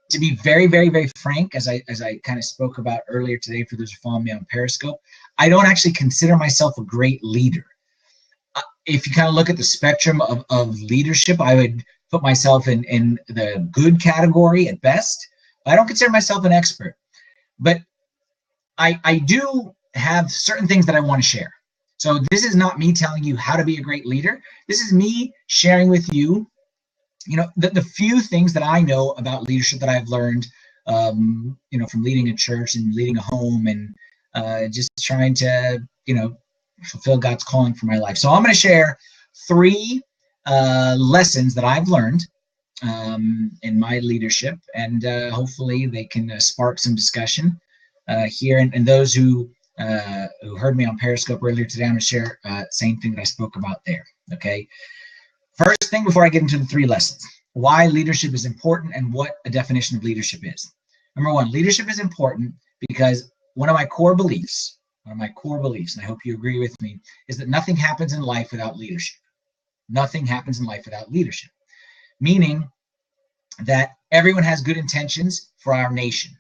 to be very, very, very frank, as I kind of spoke about earlier today, for those who follow me on Periscope, I don't actually consider myself a great leader. If you kind of look at the spectrum of leadership, I would put myself in the good category at best. I don't consider myself an expert, but I do have certain things that I want to share. So this is not me telling you how to be a great leader. This is me sharing with you, the few things that I know about leadership that I've learned, from leading a church and leading a home, and just trying to, fulfill God's calling for my life. So I'm going to share 3 lessons that I've learned in my leadership, and hopefully they can spark some discussion here. And those who heard me on Periscope earlier today, I'm going to share same thing that I spoke about there. Okay. First thing, before I get into the 3 lessons, why leadership is important and what a definition of leadership is. Number 1, leadership is important because one of my core beliefs, and I hope you agree with me, is that nothing happens in life without leadership. Nothing happens in life without leadership. Meaning that everyone has good intentions for our nation.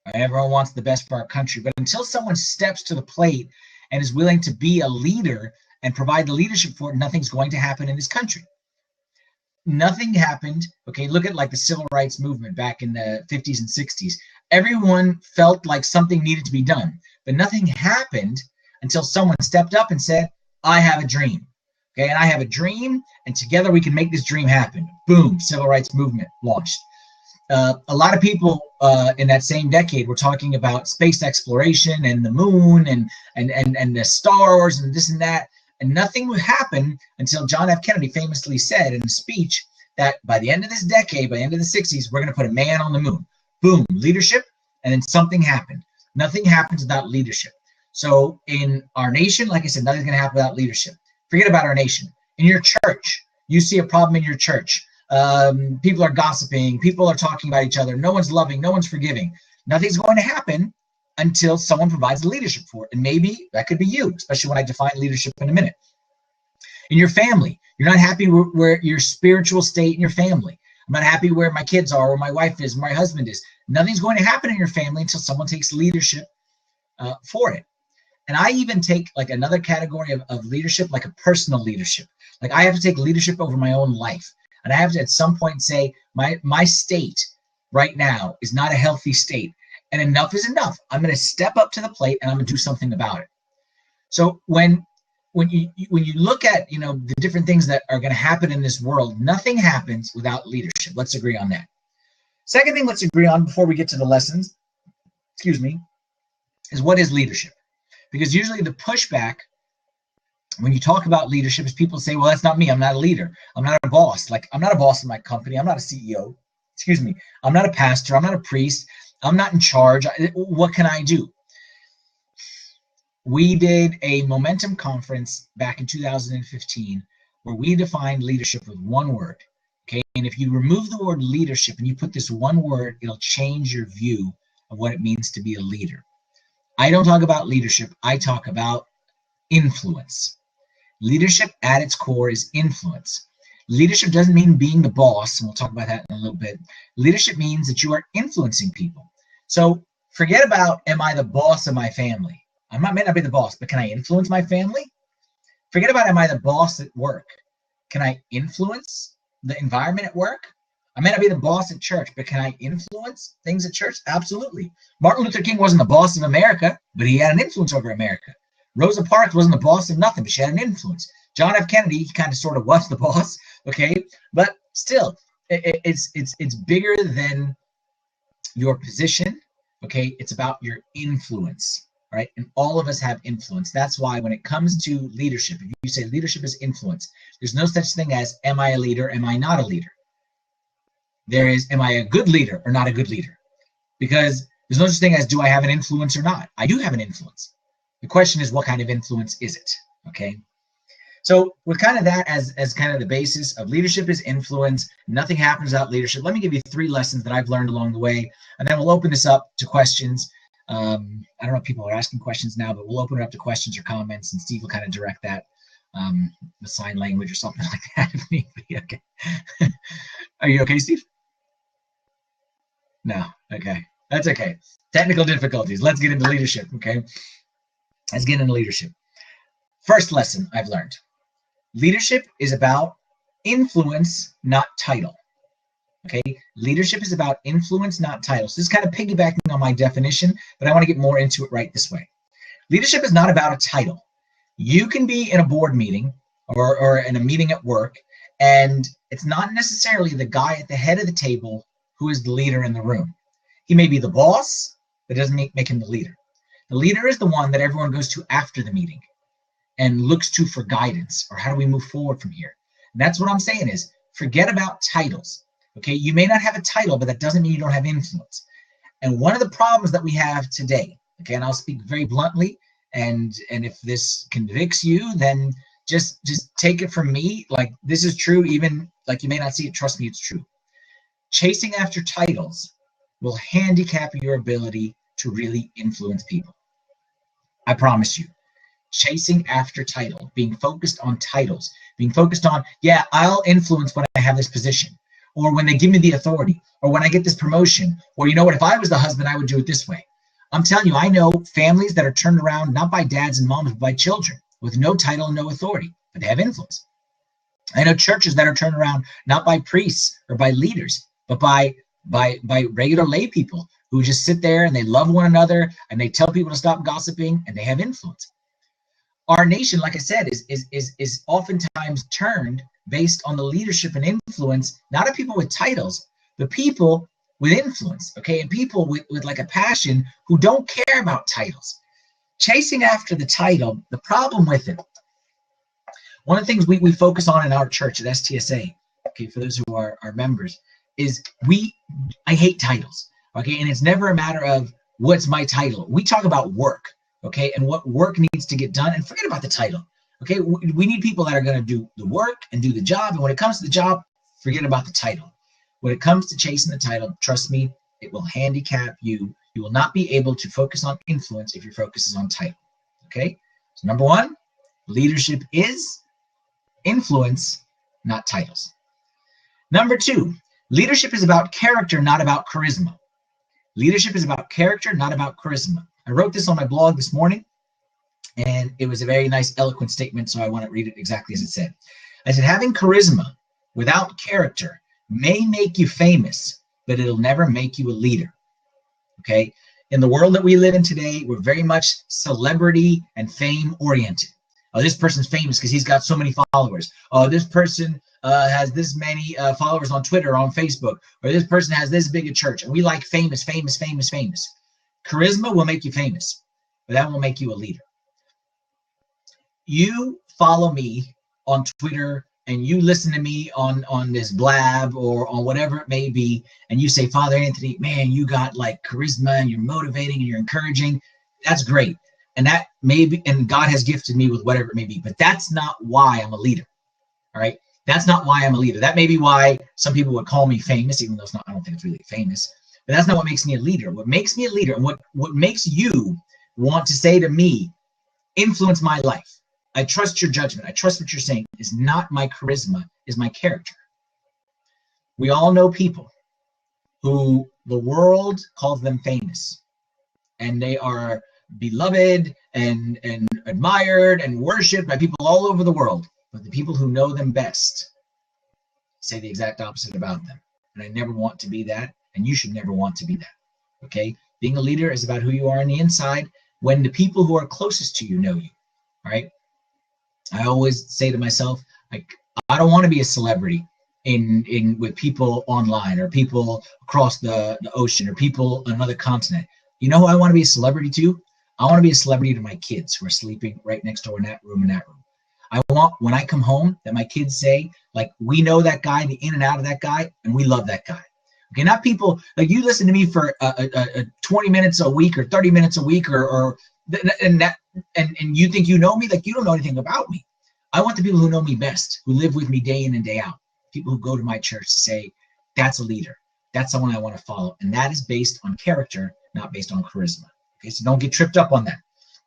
Right? Everyone wants the best for our country. But until someone steps to the plate and is willing to be a leader and provide the leadership for it, nothing's going to happen in this country. Nothing happened. Okay, look at like the civil rights movement back in the 50s and 60s. Everyone felt like something needed to be done, but nothing happened until someone stepped up and said, I have a dream. Okay, and I have a dream, and together we can make this dream happen. Boom, civil rights movement launched. A lot of people in that same decade were talking about space exploration and the moon and the stars and this and that. And nothing would happen until John F. Kennedy famously said in a speech that by the end of this decade, by the end of the 60s, we're going to put a man on the moon. Boom, leadership, and then something happened. Nothing happens without leadership. So in our nation, like I said, nothing's going to happen without leadership. Forget about our nation. In your church, you see a problem in your church. People are gossiping. People are talking about each other. No one's loving. No one's forgiving. Nothing's going to happen until someone provides the leadership for it. And maybe that could be you, especially when I define leadership in a minute. In your family, you're not happy where your spiritual state in your family. I'm not happy where my kids are, where my wife is, where my husband is. Nothing's going to happen in your family until someone takes leadership for it. And I even take like another category of leadership, like a personal leadership. Like I have to take leadership over my own life. And I have to at some point say, my state right now is not a healthy state. And enough is enough. I'm going to step up to the plate and I'm going to do something about it. So when you look at the different things that are going to happen in this world, nothing happens without leadership. Let's agree on that. Second thing let's agree on before we get to the lessons, is what is leadership? Because usually the pushback when you talk about leadership is people say, well, that's not me. I'm not a leader. I'm not a boss. Like I'm not a boss in my company. I'm not a CEO. I'm not a pastor. I'm not a priest. I'm not in charge. What can I do? We did a momentum conference back in 2015 where we defined leadership with one word. Okay. And if you remove the word leadership and you put this one word, it'll change your view of what it means to be a leader. I don't talk about leadership. I talk about influence. Leadership at its core is influence. Leadership doesn't mean being the boss, and we'll talk about that in a little bit. Leadership means that you are influencing people. So forget about, am I the boss of my family? I may not be the boss, but can I influence my family? Forget about, am I the boss at work? Can I influence the environment at work? I may not be the boss at church, but can I influence things at church? Absolutely. Martin Luther King wasn't the boss of America, but he had an influence over America. Rosa Parks wasn't the boss of nothing, but she had an influence. John F. Kennedy, he kind of sort of was the boss, okay? But still, it's bigger than your position, okay? It's about your influence, right? And all of us have influence. That's why when it comes to leadership, if you say leadership is influence, there's no such thing as, am I a leader, am I not a leader? There is, am I a good leader or not a good leader? Because there's no such thing as, do I have an influence or not? I do have an influence. The question is, what kind of influence is it? Okay. So with kind of that as kind of the basis of leadership is influence, nothing happens without leadership. Let me give you 3 lessons that I've learned along the way, and then we'll open this up to questions. I don't know if people are asking questions now, but we'll open it up to questions or comments, and Steve will kind of direct that, the sign language or something like that if need be. Okay. Are you okay, Steve? No. Okay. That's okay. Technical difficulties. Let's get into leadership. Okay. Let's get into leadership. First lesson I've learned. Leadership is about influence, not title. Okay. Leadership is about influence, not titles. So this is kind of piggybacking on my definition, but I want to get more into it right this way. Leadership is not about a title. You can be in a board meeting or in a meeting at work, and it's not necessarily the guy at the head of the table who is the leader in the room. He may be the boss, but it doesn't make him the leader. The leader is the one that everyone goes to after the meeting and looks to for guidance, or how do we move forward from here? And that's what I'm saying is, forget about titles. Okay, you may not have a title, but that doesn't mean you don't have influence. And one of the problems that we have today, okay, and I'll speak very bluntly, and if this convicts you, then just take it from me. Like, this is true, even like you may not see it, trust me, it's true. Chasing after titles will handicap your ability to really influence people. I promise you. Chasing after title, being focused on titles, being focused on, yeah, I'll influence when I have this position, or when they give me the authority, or when I get this promotion, or you know what, if I was the husband, I would do it this way. I'm telling you, I know families that are turned around not by dads and moms, but by children with no title and no authority, but they have influence. I know churches that are turned around not by priests or by leaders, but by regular lay people who just sit there and they love one another and they tell people to stop gossiping, and they have influence. Our nation, like I said, is oftentimes turned based on the leadership and influence, not of people with titles, but people with influence, okay, and people with like a passion who don't care about titles. Chasing after the title, the problem with it, one of the things we focus on in our church at STSA, okay, for those who are our members, is I hate titles, okay, and it's never a matter of what's my title. We talk about work. Okay, and what work needs to get done, and forget about the title. Okay, we need people that are going to do the work and do the job, and when it comes to the job, forget about the title. When it comes to chasing the title, trust me, it will handicap you. You will not be able to focus on influence if your focus is on title. Okay, so number one, leadership is influence, not titles. Number two, leadership is about character, not about charisma. Leadership is about character, not about charisma. I wrote this on my blog this morning, and it was a very nice, eloquent statement, so I want to read it exactly as it said. I said, having charisma without character may make you famous, but it'll never make you a leader, okay? In the world that we live in today, we're very much celebrity and fame oriented. Oh, this person's famous because he's got so many followers. Oh, this person has this many followers on Twitter or on Facebook, or this person has this big a church, and we like famous, famous, famous, famous. Charisma will make you famous, but that won't make you a leader. You follow me on Twitter and you listen to me on this blab or on whatever it may be, and you say, Father Anthony, man, you got like charisma and you're motivating and you're encouraging. That's great. And that may be, and God has gifted me with whatever it may be, but that's not why I'm a leader. All right. That's not why I'm a leader. That may be why some people would call me famous, even though it's not, I don't think it's really famous. But that's not what makes me a leader. What makes me a leader, and what makes you want to say to me, influence my life, I trust your judgment, I trust what you're saying, is not my charisma, is my character. We all know people who the world calls them famous, and they are beloved and admired and worshipped by people all over the world. But the people who know them best say the exact opposite about them. And I never want to be that. And you should never want to be that, okay? Being a leader is about who you are on the inside when the people who are closest to you know you, all right? I always say to myself, like, I don't want to be a celebrity with people online or people across the ocean or people on another continent. You know who I want to be a celebrity to? I want to be a celebrity to my kids who are sleeping right next door in that room and that room. I want, when I come home, that my kids say, like, we know that guy, the in and out of that guy, and we love that guy. Okay, not people like you listen to me for 20 minutes a week or 30 minutes a week and you think you know me, like you don't know anything about me. I want the people who know me best, who live with me day in and day out, people who go to my church to say, that's a leader. That's someone I want to follow. And that is based on character, not based on charisma. Okay, so don't get tripped up on that.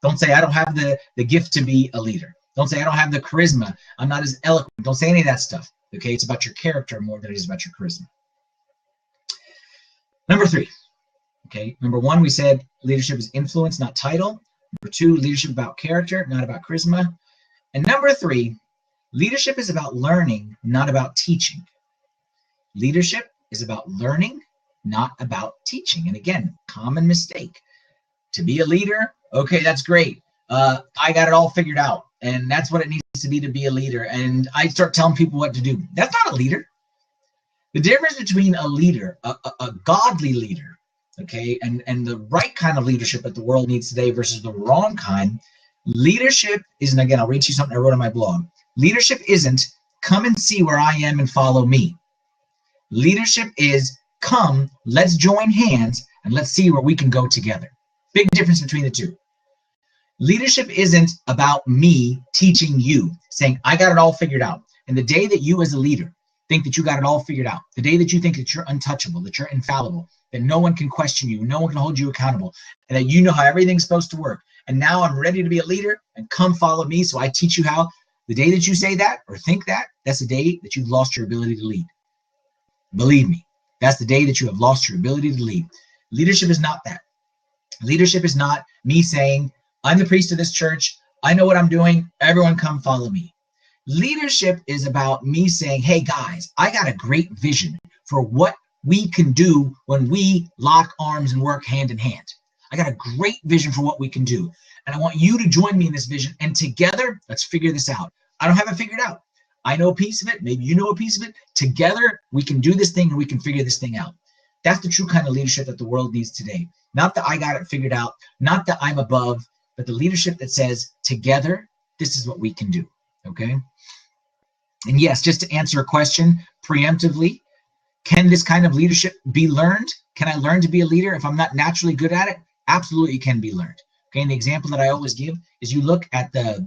Don't say I don't have the gift to be a leader. Don't say I don't have the charisma. I'm not as eloquent. Don't say any of that stuff. Okay, it's about your character more than it is about your charisma. Number 3. Okay. Number 1, we said leadership is influence, not title. Number 2, leadership about character, not about charisma. And number 3, leadership is about learning, not about teaching. Leadership is about learning, not about teaching. And again, common mistake. To be a leader, okay, that's great. I got it all figured out. And that's what it needs to be a leader. And I start telling people what to do. That's not a leader. The difference between a leader, a godly leader, okay, and the right kind of leadership that the world needs today versus the wrong kind, leadership isn't, again, I'll read you something I wrote on my blog. Leadership isn't come and see where I am and follow me. Leadership is come, let's join hands, and let's see where we can go together. Big difference between the two. Leadership isn't about me teaching you, saying, I got it all figured out. And the day that you as a leader think that you got it all figured out, the day that you think that you're untouchable, that you're infallible, that no one can question you, no one can hold you accountable, and that you know how everything's supposed to work, and now I'm ready to be a leader, and come follow me so I teach you how, the day that you say that or think that, that's the day that you've lost your ability to lead. Believe me, that's the day that you have lost your ability to lead. Leadership is not that. Leadership is not me saying, I'm the priest of this church, I know what I'm doing, everyone come follow me. Leadership is about me saying, hey guys, I got a great vision for what we can do when we lock arms and work hand in hand. I got a great vision for what we can do. And I want you to join me in this vision. And together, let's figure this out. I don't have it figured out. I know a piece of it. Maybe you know a piece of it. Together, we can do this thing and we can figure this thing out. That's the true kind of leadership that the world needs today. Not that I got it figured out, not that I'm above, but the leadership that says, together, this is what we can do. Okay? And yes, just to answer a question preemptively, can this kind of leadership be learned? Can I learn to be a leader if I'm not naturally good at it? Absolutely, it can be learned. Okay, and the example that I always give is you look at the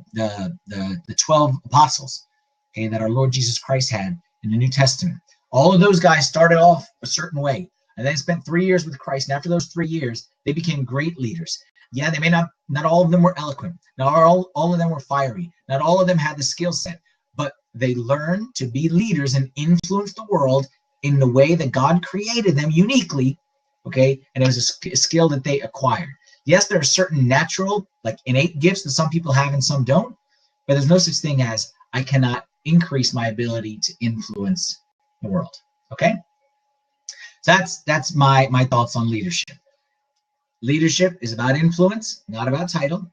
12 apostles, okay, that our Lord Jesus Christ had in the New Testament. All of those guys started off a certain way, and then spent 3 years with Christ. And after those 3 years, they became great leaders. Yeah, they may not all of them were eloquent. Not all of them were fiery. Not all of them had the skill set. But they learned to be leaders and influence the world in the way that God created them uniquely, okay? And it was a skill that they acquired. Yes, there are certain natural, like innate gifts that some people have and some don't, but there's no such thing as I cannot increase my ability to influence the world, okay? So that's my thoughts on leadership. Leadership is about influence, not about title.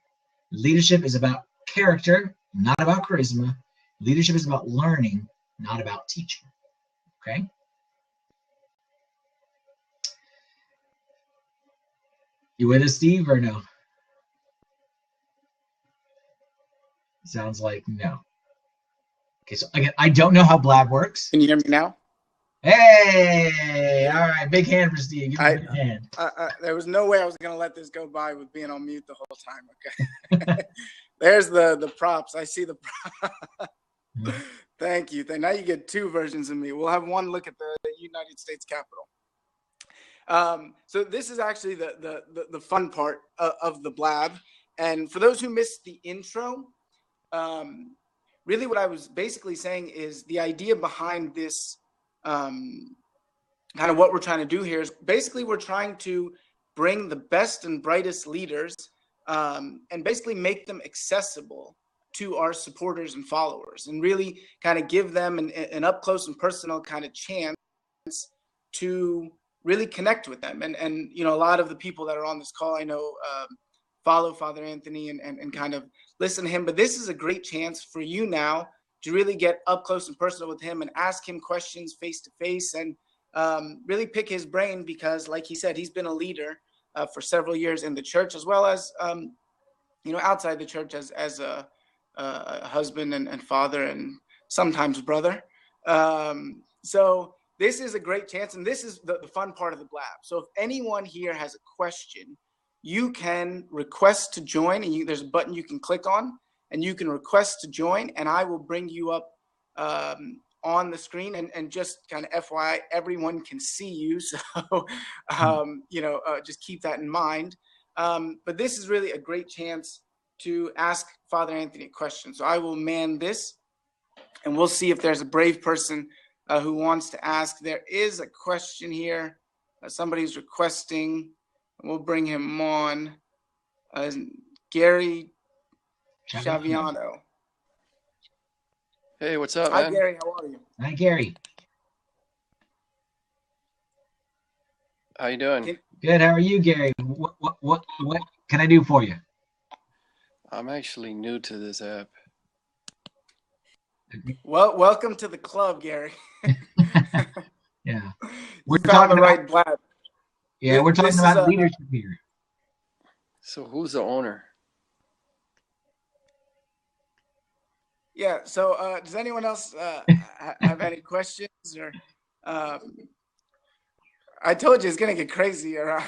Leadership is about character, not about charisma. Leadership is about learning, not about teaching. Okay? You with us, Steve, or no? Sounds like no. Okay, so again, I don't know how Blab works. Can you hear me now? Hey, all right, big hand for Steve. Give me a big hand. There was no way I was going to let this go by with being on mute the whole time. Okay. There's the props. I see the props. Thank you. Now you get 2 versions of me. We'll have one look at the United States Capitol. So this is actually the fun part of the Blab. And for those who missed the intro, really what I was basically saying is the idea behind this, kind of what we're trying to do here is basically we're trying to bring the best and brightest leaders and basically make them accessible to our supporters and followers, and really kind of give them an up close and personal kind of chance to really connect with them. And you know, a lot of the people that are on this call, I know, follow Father Anthony and kind of listen to him, but this is a great chance for you now to really get up close and personal with him and ask him questions face to face, and really pick his brain, because like he said, he's been a leader for several years in the church, as well as you know, outside the church as a husband and father and sometimes brother. So this is a great chance, and this is the fun part of the Blab. So if anyone here has a question, you can request to join, and there's a button you can click on, and you can request to join, and I will bring you up on the screen. And just kind of FYI, everyone can see you, so you know, just keep that in mind. But this is really a great chance to ask Father Anthony a question. So I will man this, and we'll see if there's a brave person who wants to ask. There is a question here. Somebody's requesting. We'll bring him on. Gary Chaviano. Hey, what's up, Hi, man? Gary. How are you? Hi, Gary. How you doing? Good. How are you, Gary? What can I do for you? I'm actually new to this app. Well, welcome to the club, Gary. Yeah. We're talking the right blab. Yeah, we're talking about leadership here. So who's the owner? Yeah. So does anyone else have any questions? Or I told you it's gonna get crazy around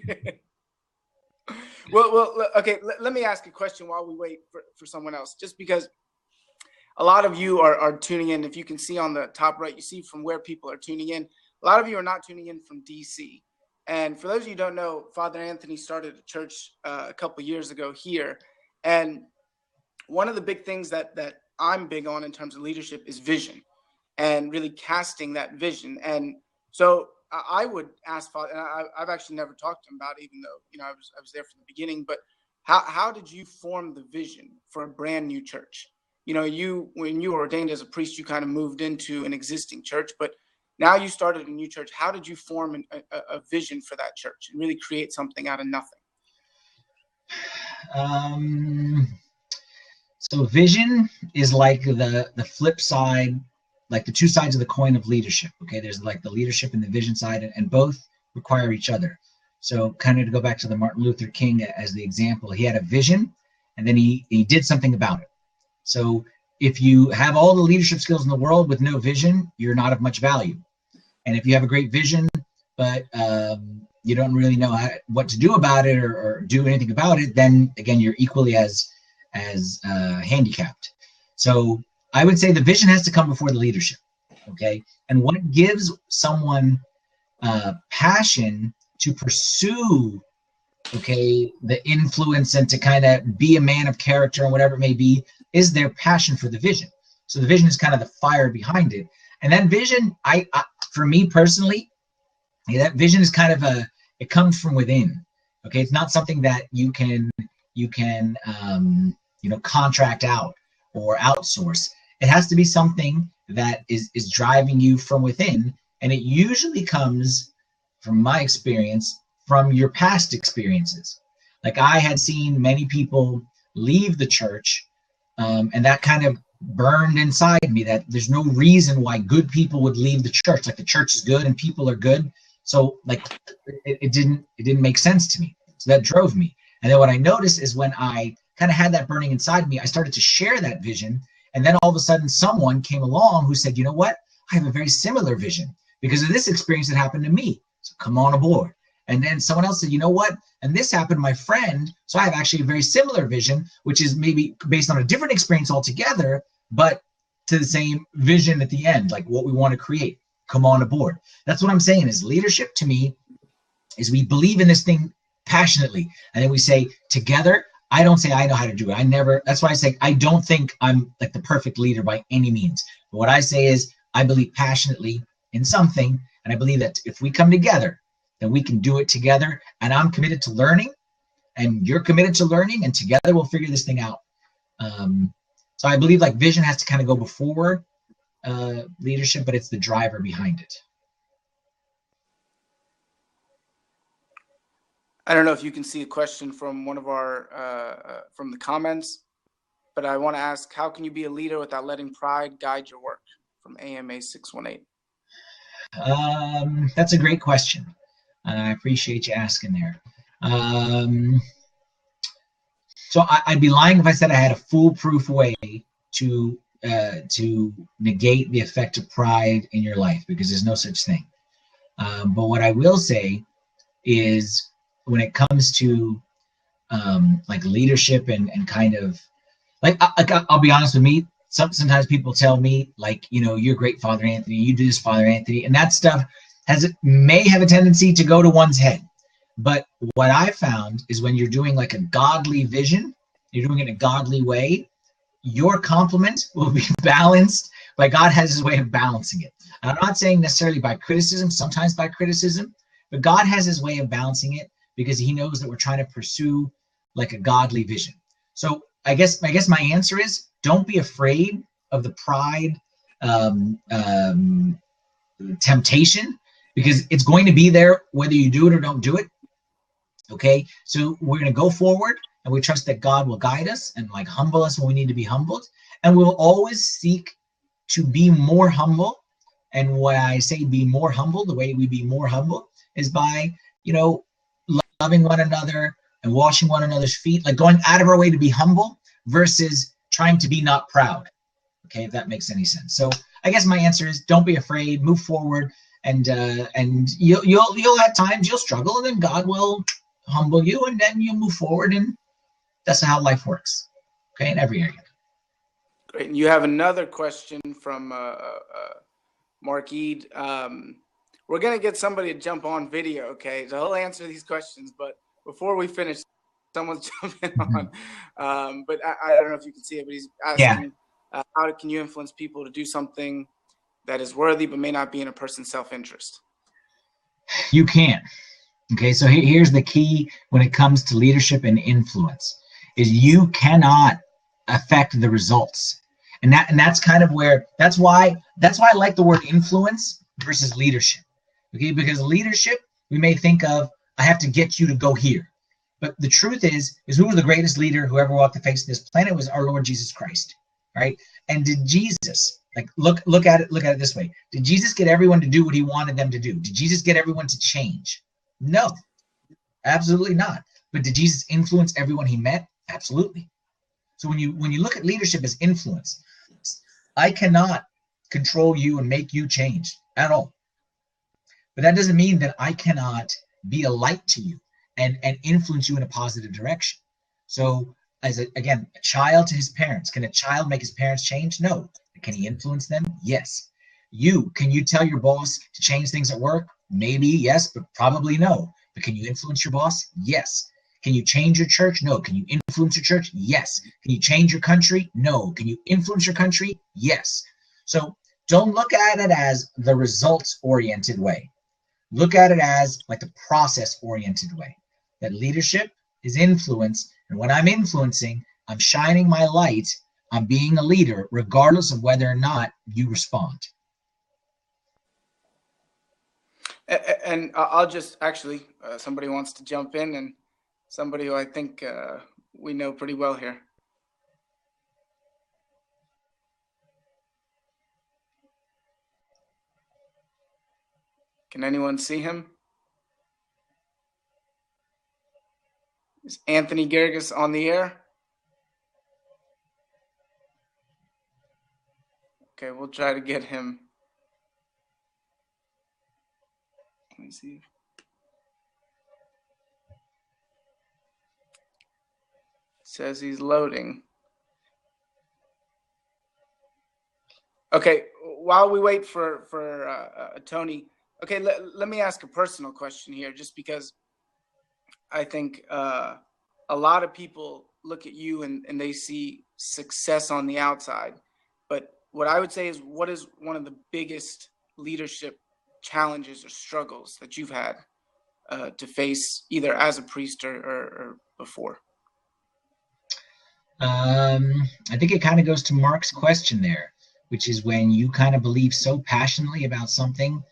here. Well, okay. Let me ask a question while we wait for someone else, just because a lot of you are tuning in. If you can see on the top right, you see from where people are tuning in. A lot of you are not tuning in from DC. And for those of you who don't know, Father Anthony started a church a couple years ago here. And one of the big things that I'm big on in terms of leadership is vision, and really casting that vision. And so I would ask Father, and I've actually never talked to him about it, even though I was there from the beginning. But how did you form the vision for a brand new church? When you were ordained as a priest, you kind of moved into an existing church, but now you started a new church. How did you form a vision for that church and really create something out of nothing? So vision is like the flip side, like the two sides of the coin of leadership. Okay, there's like the leadership and the vision side, and both require each other. So kind of to go back to the Martin Luther King as the example, he had a vision, and then he did something about it. So if you have all the leadership skills in the world with no vision, you're not of much value. And if you have a great vision, but you don't really know what to do about it or do anything about it, then again, you're equally as handicapped. So I would say the vision has to come before the leadership. Okay. And what gives someone passion to pursue, okay, the influence and to kind of be a man of character and whatever it may be, is their passion for the vision. So the vision is kind of the fire behind it. And that vision, I for me personally, that vision is kind of it comes from within. Okay, it's not something that you can contract out or outsource. It has to be something that is driving you from within, and it usually comes, from my experience, from your past experiences. Like I had seen many people leave the church, and that kind of burned inside me that there's no reason why good people would leave the church. Like the church is good and people are good. So like it didn't make sense to me. So that drove me. And then what I noticed is when I kind of had that burning inside me, I started to share that vision. And then all of a sudden someone came along who said, you know what? I have a very similar vision because of this experience that happened to me. So come on aboard. And then someone else said, you know what? And this happened to my friend. So I have actually a very similar vision, which is maybe based on a different experience altogether, but to the same vision at the end, like what we want to create. Come on aboard. That's what I'm saying is leadership to me is we believe in this thing passionately. And then we say together, I don't say I know how to do it. That's why I say I don't think I'm like the perfect leader by any means. But what I say is I believe passionately in something. And I believe that if we come together, then we can do it together. And I'm committed to learning and you're committed to learning, and together we'll figure this thing out. So I believe like vision has to kind of go before leadership, but it's the driver behind it. I don't know if you can see a question from one of our from the comments, but I want to ask, how can you be a leader without letting pride guide your work? From AMA 618. That's a great question. I appreciate you asking there. So I'd be lying if I said I had a foolproof way to negate the effect of pride in your life, because there's no such thing. But what I will say is when it comes to like leadership and kind of like I'll be honest with me, sometimes people tell me like, you know, you're great, Father Anthony, you do this, Father Anthony, and that stuff may have a tendency to go to one's head. But what I found is when you're doing like a godly vision, you're doing it in a godly way, your compliment will be balanced, but God has his way of balancing it. And I'm not saying necessarily by criticism, sometimes by criticism, But God has his way of balancing it because he knows that we're trying to pursue like a godly vision. So I guess my answer is, don't be afraid of the pride temptation, because it's going to be there whether you do it or don't do it. Okay, so we're going to go forward, and we trust that God will guide us and like humble us when we need to be humbled, and we'll always seek to be more humble. And when I say be more humble, the way we be more humble is by, loving one another and washing one another's feet, like going out of our way to be humble versus trying to be not proud. Okay, if that makes any sense. So I guess my answer is, don't be afraid, move forward, and you'll at times you'll struggle, and then God will humble you, and then you'll move forward, and that's how life works. Okay, in every area. Great. And you have another question from Mark Eid. We're gonna get somebody to jump on video, okay? So he'll answer these questions, but before we finish, someone's jumping on. But I don't know if you can see it, but he's asking, how can you influence people to do something that is worthy but may not be in a person's self-interest? You can. Okay, so here's the key when it comes to leadership and influence, is you cannot affect the results. And that's kind of where, that's why I like the word influence versus leadership. Okay, because leadership, we may think of, I have to get you to go here. But the truth is who was the greatest leader who ever walked the face of this planet? Was our Lord Jesus Christ. Right? And did Jesus, like, look at it this way. Did Jesus get everyone to do what he wanted them to do? Did Jesus get everyone to change? No, absolutely not. But did Jesus influence everyone he met? Absolutely. So when you look at leadership as influence, I cannot control you and make you change at all. But that doesn't mean that I cannot be a light to you and influence you in a positive direction. So as a child to his parents, can a child make his parents change? No. Can he influence them? Yes. Can you tell your boss to change things at work? Maybe yes, but probably no. But can you influence your boss? Yes. Can you change your church? No. Can you influence your church? Yes. Can you change your country? No. Can you influence your country? Yes. So don't look at it as the results-oriented way. Look at it as like the process-oriented way. That leadership is influence, and when I'm influencing, I'm shining my light, I'm being a leader, regardless of whether or not you respond. And I'll just actually, somebody wants to jump in, and somebody who I think we know pretty well here. Can anyone see him? Is Anthony Gerges on the air? Okay, we'll try to get him. Let me see. Says he's loading. Okay, while we wait for Tony, okay, let me ask a personal question here, just because I think a lot of people look at you and they see success on the outside. But what I would say is, what is one of the biggest leadership challenges or struggles that you've had to face, either as a priest or before? I think it kind of goes to Mark's question there, which is when you kind of believe so passionately about something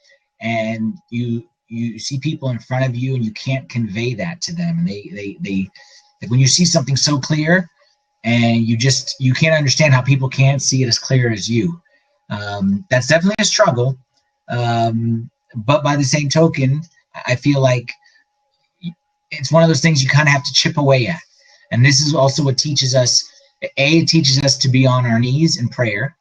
and you see people in front of you and you can't convey that to them. And they like when you see something so clear and you can't understand how people can't see it as clear as you. That's definitely a struggle. But by the same token, I feel like it's one of those things you kind of have to chip away at. And this is also what teaches us, it teaches us to be on our knees in prayer,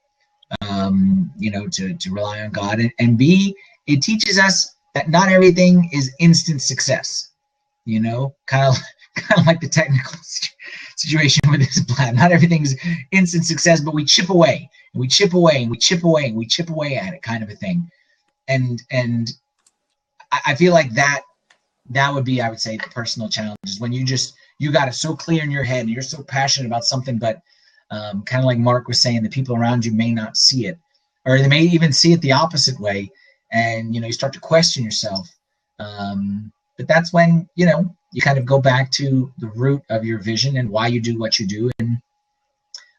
to rely on God. And B, it teaches us that not everything is instant success, kind of like the technical situation with this blab. Not everything's instant success, but we chip away, and we chip away, and we chip away, and we chip away at it, kind of a thing. And I feel like that would be, I would say, the personal challenge is when you got it so clear in your head and you're so passionate about something, but kind of like Mark was saying, the people around you may not see it, or they may even see it the opposite way. And, you start to question yourself. But that's when, you kind of go back to the root of your vision and why you do what you do. And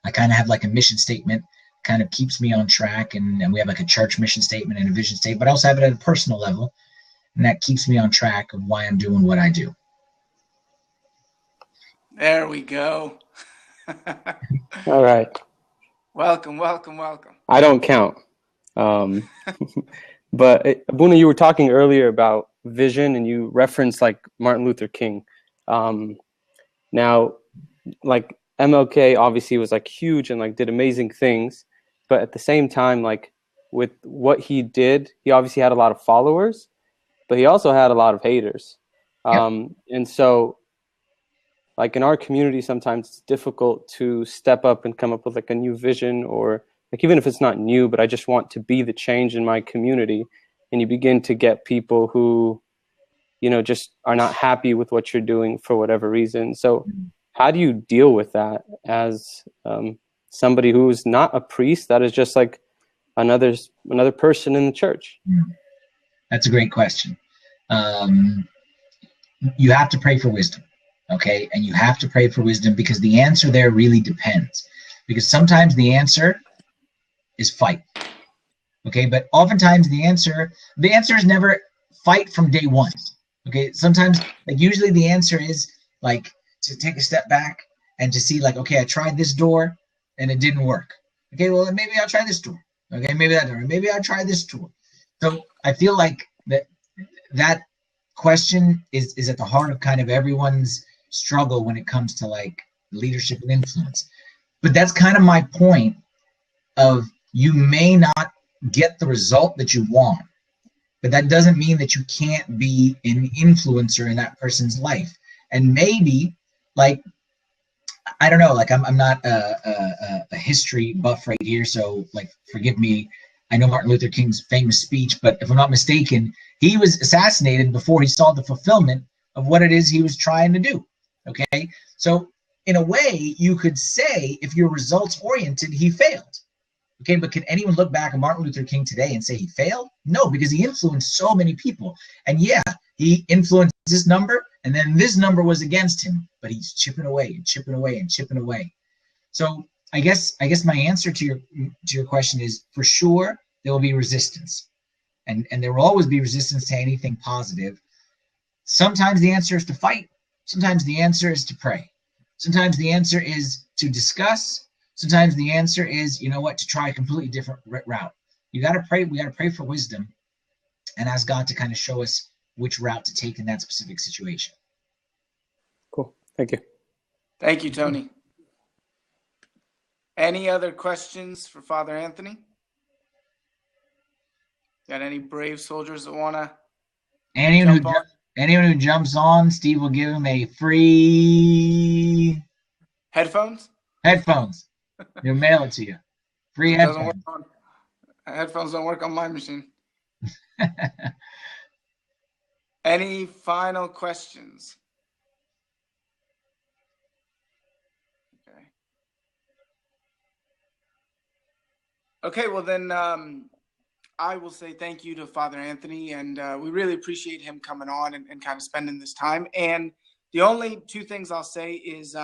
I kind of have like a mission statement, kind of keeps me on track. And we have like a church mission statement and a vision statement, but I also have it at a personal level. And that keeps me on track of why I'm doing what I do. There we go. All right. Welcome, welcome, welcome. I don't count. But Abuna, you were talking earlier about vision and you referenced like Martin Luther King. Now, like MLK obviously was like huge and like did amazing things. But at the same time, like with what he did, he obviously had a lot of followers, but he also had a lot of haters. Yep. And so like in our community, sometimes it's difficult to step up and come up with like a new vision, or like even if it's not new, but I just want to be the change in my community. And you begin to get people who, just are not happy with what you're doing for whatever reason. So how do you deal with that as somebody who's not a priest, that is just like another person in the church? That's a great question. You have to pray for wisdom. Okay. And you have to pray for wisdom because the answer there really depends, because sometimes the answer is fight. Okay. But oftentimes the answer is never fight from day one. Okay. Sometimes, like, usually the answer is like to take a step back and to see like, okay, I tried this door and it didn't work. Okay. Well, maybe I'll try this door. Okay. Maybe that door. Maybe I'll try this tool. So I feel like that question is at the heart of kind of everyone's struggle when it comes to like leadership and influence. But that's kind of my point of, you may not get the result that you want, but that doesn't mean that you can't be an influencer in that person's life. And maybe, like, I don't know, like I'm not a history buff right here, so like forgive me. I know Martin Luther King's famous speech, but if I'm not mistaken, he was assassinated before he saw the fulfillment of what it is he was trying to do. Okay, so in a way, you could say, if you're results oriented, he failed. Okay, but can anyone look back at Martin Luther King today and say he failed? No, because he influenced so many people. And yeah, he influenced this number, and then this number was against him, but he's chipping away and chipping away and chipping away. So I guess my answer to your question is, for sure there will be resistance, and there will always be resistance to anything positive. Sometimes the answer is to fight. Sometimes the answer is to pray. Sometimes the answer is to discuss. Sometimes the answer is, to try a completely different route. You got to pray. We got to pray for wisdom and ask God to kind of show us which route to take in that specific situation. Cool. Thank you. Thank you, Tony. Any other questions for Father Anthony? Got any brave soldiers that want to anyone who jumps on, Steve will give him a free headphones? He'll mail it to you. Free headphones. Headphones don't work on my machine. Any final questions? Okay, well then I will say thank you to Father Anthony, and we really appreciate him coming on and kind of spending this time. And the only two things I'll say is,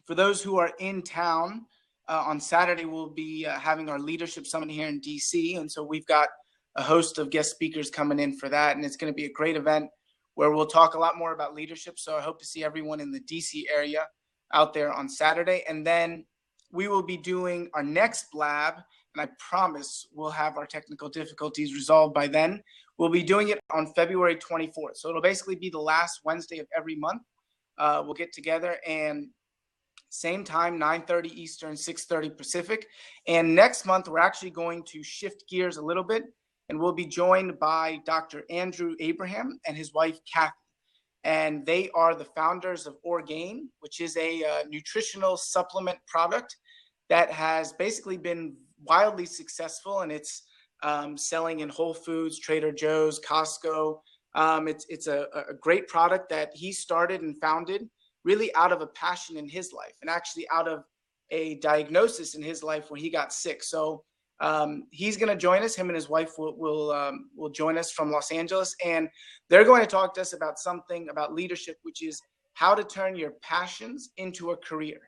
for those who are in town, on Saturday we'll be having our leadership summit here in DC, and so we've got a host of guest speakers coming in for that, and it's going to be a great event where we'll talk a lot more about leadership. So I hope to see everyone in the DC area out there on Saturday. And then we will be doing our next Blab, and I promise we'll have our technical difficulties resolved by then. We'll be doing it on February 24th. So it'll basically be the last Wednesday of every month. We'll get together, and same time, 9:30 Eastern, 6:30 Pacific. And next month, we're actually going to shift gears a little bit, and we'll be joined by Dr. Andrew Abraham and his wife, Kathy. And they are the founders of Orgain, which is a nutritional supplement product that has basically been wildly successful, and it's selling in Whole Foods, Trader Joe's, Costco. It's a great product that he started and founded really out of a passion in his life, and actually out of a diagnosis in his life when he got sick. So He's going to join us. Him and his wife will join us from Los Angeles, and they're going to talk to us about something about leadership, which is how to turn your passions into a career.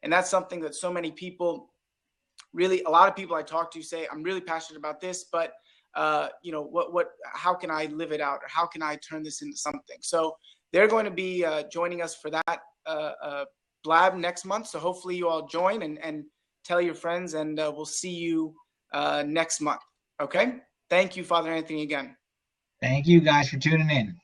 And that's something that so many people, really, a lot of people I talk to say, I'm really passionate about this, but how can I live it out? Or how can I turn this into something? So they're going to be joining us for that Blab next month. So hopefully you all join and tell your friends, and we'll see you next month. Okay. Thank you, Father Anthony, again. Thank you guys for tuning in.